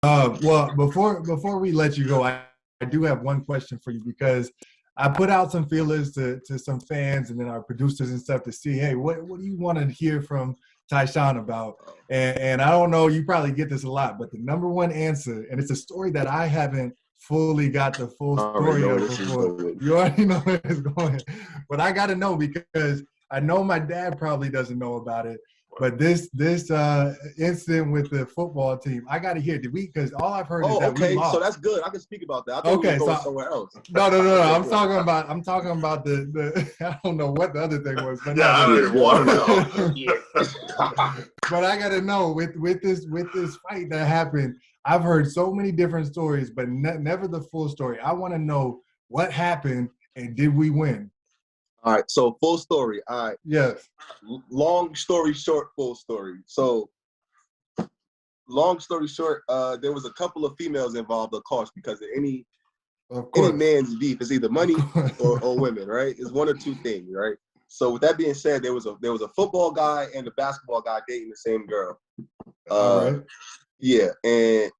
Well, before we let you go, I do have one question for you because I put out some feelers to some fans and then our producers and stuff to see, hey, what do you want to hear from Tyshawn about? And I don't know, you probably get this a lot, but the number one answer, and it's a story that I haven't fully got the full I already story know of where this is before. going. You already know where it's going, but I got to know because I know my dad probably doesn't know about it. But this incident with the football team, I got to hear. Did we? Because all I've heard is that we Okay. lost. So that's good. I can speak about that. I thought we were going somewhere else. No. Okay, I'm good. talking about the I don't know what the other thing was, but Yeah, I don't even want to know. But I got to know with this fight that happened. I've heard so many different stories, but never the full story. I want to know what happened and did we win? All right, so full story. All right. Yes. Long story short, full story. So, long story short, there was a couple of females involved, of course, because any man's beef is either money or women, right? It's one or two things, right? So, with that being said, there was a football guy and a basketball guy dating the same girl. All right. Yeah, and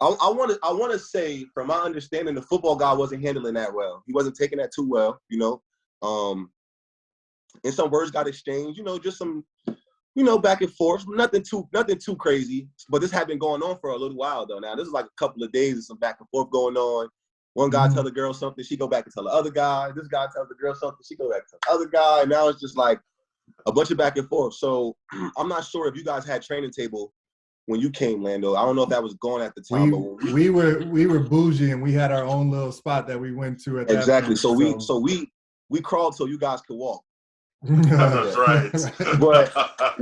I want to say, from my understanding, the football guy wasn't handling that well. He wasn't taking that too well, and some words got exchanged, just some, back and forth. Nothing too crazy. But this had been going on for a little while though. Now this is like a couple of days of some back and forth going on. One guy tell the girl something, she go back and tell the other guy. This guy tells the girl something, she go back to the other guy. And now it's just like a bunch of back and forth. So I'm not sure if you guys had training table when you came, Lando. I don't know if that was going at the time, but we were bougie and we had our own little spot that we went to at that exactly. point, So we crawled so you guys could walk. That's right. But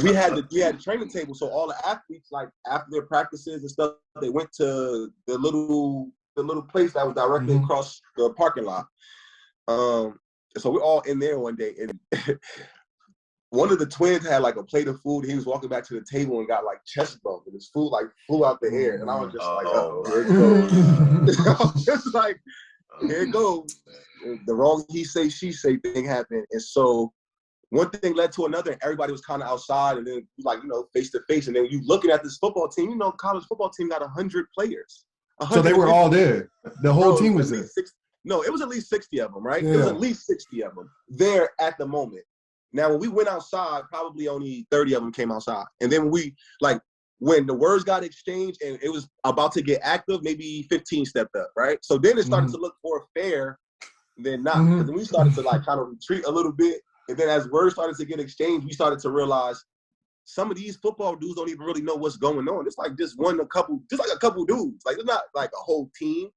we had the training table, so all the athletes, like after their practices and stuff, they went to the little place that was directly across the parking lot. So we're all in there one day, and one of the twins had like a plate of food. He was walking back to the table and got like chest bump, and his food like flew out the air. And I was just like, oh, here it goes. I was just like, here it goes. The wrong he say, she say thing happened. And so one thing led to another, and everybody was kind of outside, and then like, face to face. And then you looking at this football team, college football team got 100 players. 100 so they were all there. The whole team was there. No, it was at least 60 of them, right? Yeah. It was at least 60 of them there at the moment. Now, when we went outside, probably only 30 of them came outside. And then when the words got exchanged and it was about to get active, maybe 15 stepped up, right? So then it started to look more fair than not. Because then we started to kind of retreat a little bit. And then as words started to get exchanged, we started to realize some of these football dudes don't even really know what's going on. It's like just a couple dudes. Like, it's not like a whole team.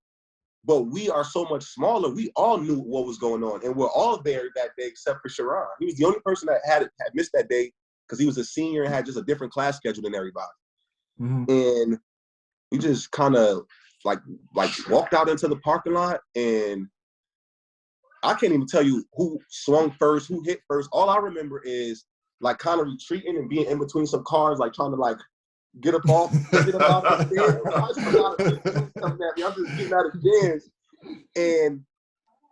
But we are so much smaller. We all knew what was going on, and we're all there that day except for Sharon. He was the only person that had missed that day because he was a senior and had just a different class schedule than everybody. And we just kind of like walked out into the parking lot, and I can't even tell you who swung first, who hit first. All I remember is like kind of retreating and being in between some cars, like trying to like get up off the stairs. I'm just getting out of jams. And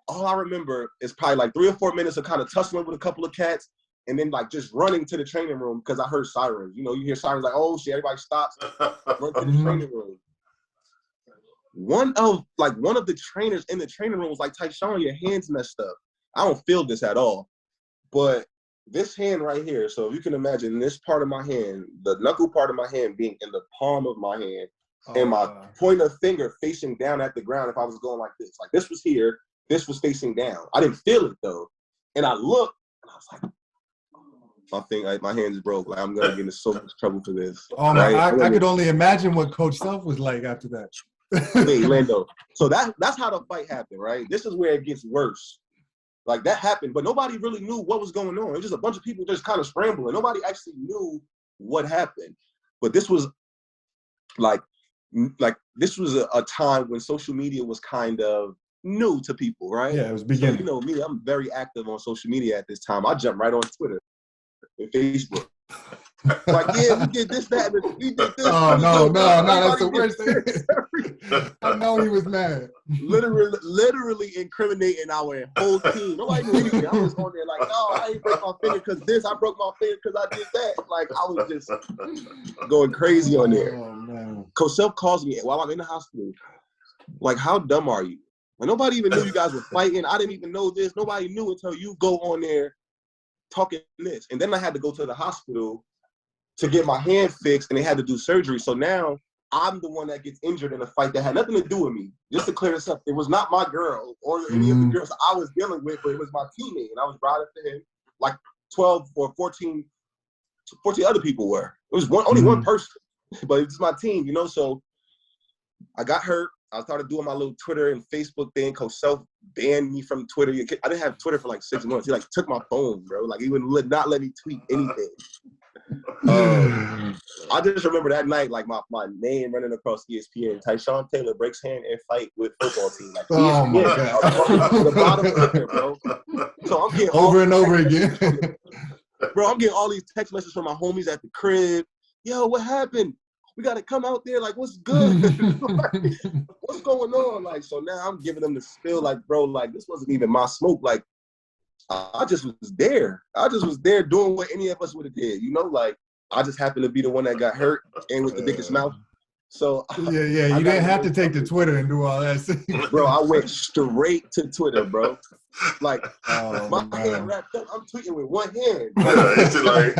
all I remember is probably like 3 or 4 minutes of kind of tussling with a couple of cats and then like just running to the training room because I heard sirens. You hear sirens like, oh shit, everybody stops, run to the training room. One of the trainers in the training room was like, Tyshawn, your hand's messed up. I don't feel this at all. But this hand right here, so if you can imagine this part of my hand, the knuckle part of my hand being in the palm of my hand, and my pointer finger facing down at the ground if I was going like this. Like this was here, this was facing down. I didn't feel it though. And I looked, and I was like, my hand's broke. Like I'm gonna get into so much trouble for this. Oh my! Right? I could only imagine what Coach Self was like after that. Wait, Lando. So that's how the fight happened, right? This is where it gets worse. Like that happened, but nobody really knew what was going on. It was just a bunch of people just kind of scrambling. Nobody actually knew what happened. But this was this was a time when social media was kind of new to people, right? Yeah, it was beginning. So, you know me, I'm very active on social media at this time. I jump right on Twitter and Facebook. Like, yeah, we did this, that, and we did this. Oh, no, that's the Everybody worst did thing. this. I know he was mad. Literally incriminating our whole team. Nobody knew anything. I was on there like, no, I ain't break my finger because this. I broke my finger because I did that. Like, I was just going crazy on there. Oh, man. Coach Self calls me while I'm in the hospital. Like, how dumb are you? Like, nobody even knew you guys were fighting. I didn't even know this. Nobody knew until you go on there talking this. And then I had to go to the hospital to get my hand fixed, and they had to do surgery. So now I'm the one that gets injured in a fight that had nothing to do with me. Just to clear this up, it was not my girl or any of the girls I was dealing with, but it was my teammate, and I was riding for him. Like 12 or 14 other people were. It was only one person, but it's my team, you know. So I got hurt. I started doing my little Twitter and Facebook thing. Coach Self banned me from Twitter. I didn't have Twitter for like 6 months. He like took my phone, bro. Like he would not let me tweet anything. I just remember that night, like my name running across ESPN. Tyshawn Taylor breaks hand and fight with football team. Like, oh my God. The bottom ticker, bro. So I'm getting over and over again. Bro, I'm getting all these text messages from my homies at the crib. Yo, what happened? We got to come out there. Like, what's good? Like, what's going on? Like, so now I'm giving them the spill. Like, bro, like, this wasn't even my smoke. Like, I just was there. I just was there doing what any of us would have did. You know, like, I just happened to be the one that got hurt and with the biggest mouth. So yeah, you didn't have to take to Twitter and do all that. Bro, I went straight to Twitter, bro. Like, my hand wrapped up. I'm tweeting with one hand. Like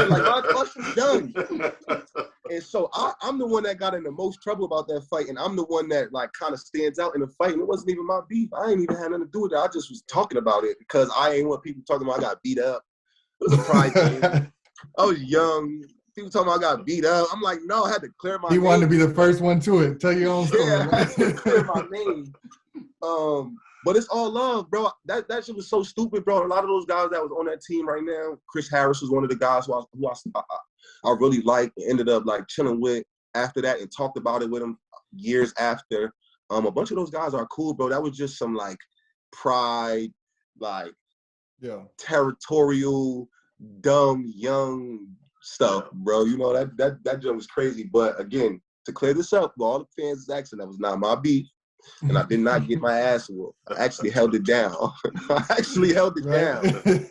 my question's done. And so I'm the one that got in the most trouble about that fight, and I'm the one that like kind of stands out in the fight. And it wasn't even my beef. I ain't even had nothing to do with it. I just was talking about it because I ain't want people talking about I got beat up. It was a pride thing. I was young. People talking about I got beat up. I'm like, no, I had to clear my name. He wanted to be the first one to it. Tell your own story. Yeah, I had to clear my name. But it's all love, bro. That shit was so stupid, bro. A lot of those guys that was on that team right now, Chris Harris was one of the guys who I really liked and ended up like chilling with after that and talked about it with him years after. A bunch of those guys are cool, bro. That was just some like pride, like territorial, dumb, young stuff, bro. You know, that joke was crazy. But again, to clear this up, all the fans is asking, that was not my beef. And I did not get my ass whooped. I actually held it down. I actually held it down.